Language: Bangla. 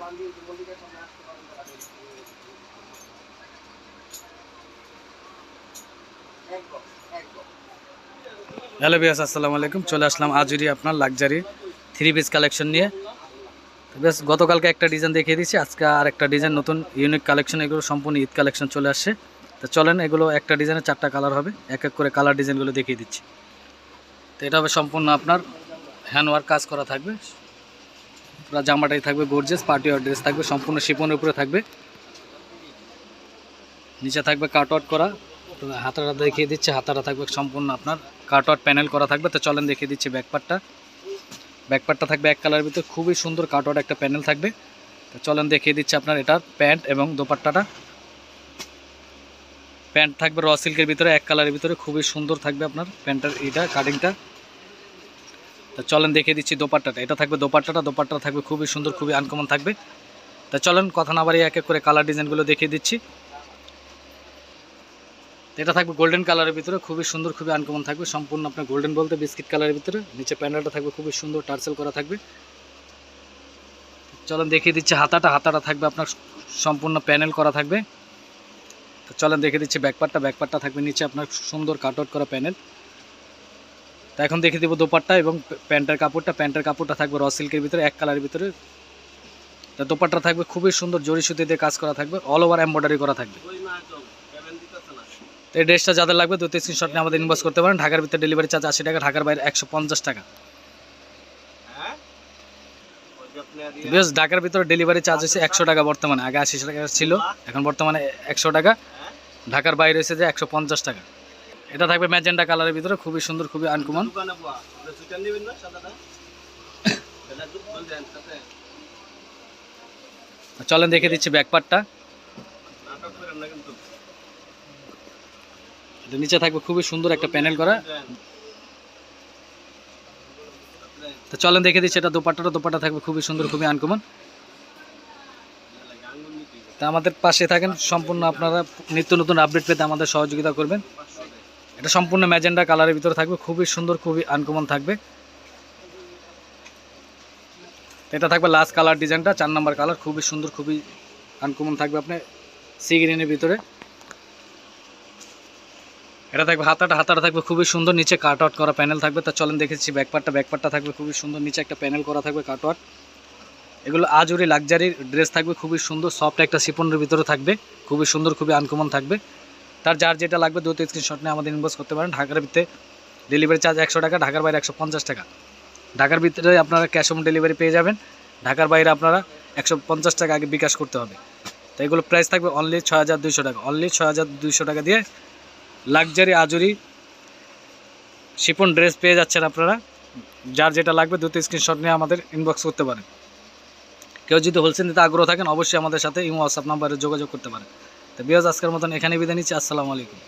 হ্যালো ভিউয়ার্স, আসসালামু আলাইকুম। চলে আসলাম আজুরি আপনার লাক্সারি 3 পিস কালেকশন নিয়ে। বেশ গতকালকে একটা ডিজাইন দেখিয়ে দিচ্ছি, আজকে আর একটা ডিজাইন নতুন ইউনিক কালেকশন। এগুলো সম্পূর্ণ ঈদ কালেকশন চলে আসছে। তো চলেন, এগুলো একটা ডিজাইনের 4টা কালার হবে, এক এক করে কালার ডিজাইনগুলো দেখিয়ে দিচ্ছি। তো এটা হবে সম্পূর্ণ আপনার হ্যান্ডওয়ার্ক কাজ করা থাকবে। পুরো জামাটাই থাকবে গর্জিয়াস, পার্টি ওয়্যার ড্রেস থাকবে, সম্পূর্ণ শিফনের উপরে থাকবে। নিচে থাকবে কাটওয়ার্ক করা। তো হাতাটা দেখিয়ে দিচ্ছে, হাতাটা থাকবে সম্পূর্ণ আপনার কাটওয়ার্ক প্যানেল করা থাকবে। তো চলেন দেখিয়ে দিচ্ছি ব্যাকপার্টটা। ব্যাকপার্টটা থাকবে এক কালারের ভিতরে, খুবই সুন্দর কাটওয়ার্ক একটা প্যানেল থাকবে। তো চলেন দেখিয়ে দিচ্ছি আপনার এটার প্যান্ট এবং দোপাট্টাটা। প্যান্ট থাকবে র সিল্কের ভিতরে, এক কালারের ভিতরে, খুবই সুন্দর থাকবে আপনার প্যান্টের এইটা কাটিংটা। তো চলেন দেখিয়ে দিচ্ছি দোপাট্টাটা। এটা থাকবে দোপাট্টাটা থাকবে খুবই সুন্দর, খুবই আনকমন থাকবে। তো চলেন কথা না বাড়িয়ে এক এক করে কালার ডিজাইনগুলো দেখিয়ে দিচ্ছি। এটা থাকবে গোল্ডেন কালারের ভিতরে, খুবই সুন্দর, খুবই আনকমন থাকবে। সম্পূর্ণ আপনার গোল্ডেন বলতে বিস্কিট কালারের ভিতরে। নিচে প্যান্ডেলটা থাকবে খুবই সুন্দর, টার্সেল করা থাকবে। চলেন দেখিয়ে দিচ্ছি হাতাটা থাকবে আপনার সম্পূর্ণ প্যানেল করা থাকবে। তো চলেন দেখিয়ে দিচ্ছি ব্যাকপার্টটা থাকবে নিচে আপনার সুন্দর কাটআউট করা প্যানেল। তো এখন দেখিয়ে দেবো দোপাট্টা এবং প্যান্টের কাপড়টা থাকবে র সিল্কের ভিতরে, এক কালারের ভিতরে। তো দোপাট্টা থাকবে খুবই সুন্দর, জরি সুতি দিয়ে কাজ করা থাকবে, অল ওভার এমব্রয়ডারি করা থাকবে। এই ড্রেসটা যাদের লাগবে 2-3 স্ক্রিনশট নিয়ে আমাদের ইনবক্স করতে পারেন। ঢাকার ভিতরে ডেলিভারি চার্জ 80 টাকা, ঢাকার বাইরে 150 টাকা। বেশ, ঢাকার ভিতরে ডেলিভারি চার্জ হচ্ছে 100 টাকা বর্তমানে, আগে 80 টাকা ছিল, এখন বর্তমানে 100 টাকা। ঢাকার বাইরে হচ্ছে যে 150 টাকা। এটা থাকবে ম্যাজেন্ডা কালারের ভিতরে, খুবই সুন্দর, খুবই আনকমন। চলেন দেখে দিচ্ছি ব্যাকপার্টটা। নিচে থাকবে খুবই সুন্দর একটা প্যানেল করা। তো চলেন দেখে দিচ্ছি এটা দোপাট্টা থাকবে খুবই সুন্দর, খুবই আনকমন। তা আমাদের পাশে থাকেন, সম্পূর্ণ আপনারা নিত্য নতুন আপডেট পেতে আমাদের সহযোগিতা করবেন। এটা সম্পূর্ণ ম্যাজেন্ডা কালারের ভিতরে থাকবে, খুবই সুন্দর, খুবই আনকমন থাকবে। এটা থাকবে লাস্ট কালার ডিজাইনটা, 4 নম্বর কালার, খুবই সুন্দর, খুবই আনকমন থাকবে আপনার সি গ্রিনের ভিতরে। এটা থাকবে হাতাটা থাকবে খুবই সুন্দর, নিচে কাটআউট করা প্যানেল থাকবে। তা চলেন দেখেছি ব্যাকপার্টটা থাকবে খুবই সুন্দর, নিচে একটা প্যানেল করা থাকবে কাটআউট। এগুলো আজুরি লাক্সারি ড্রেস থাকবে, খুবই সুন্দর, সফট একটা শিফনের ভিতরে থাকবে, খুবই সুন্দর, খুবই আনকমন থাকবে। তার যার যেটা লাগবে 2-3 স্ক্রিনশট নিয়ে আমাদের ইনবক্স করতে পারেন। ঢাকার ভিতরে ডেলিভারি চার্জ 100 টাকা, ঢাকার বাইরে 150 টাকা। ঢাকার ভিতরে আপনারা ক্যাশ অন ডেলিভারি পেয়ে যাবেন, ঢাকার বাইরে আপনারা 150 টাকা আগে বিকাশ করতে হবে। তো এগুলো প্রাইস থাকবে অনলি 6200 টাকা। অনলি 6200 টাকা দিয়ে লাক্সারি আজুরি শিফন ড্রেস পেয়ে যাচ্ছেন আপনারা। যার যেটা লাগবে 2-3 স্ক্রিনশট নিয়ে আমাদের ইনবক্স করতে পারেন। কেউ যদি হোলসেল নিতে আগ্রহ থাকেন অবশ্যই আমাদের সাথে ইমো হোয়াটসঅ্যাপ নাম্বারে যোগাযোগ করতে পারেন। তো ভিউয়ার্স, আজকের মতন এখানে বিদায় নিচ্ছি। আসসালামু আলাইকুম।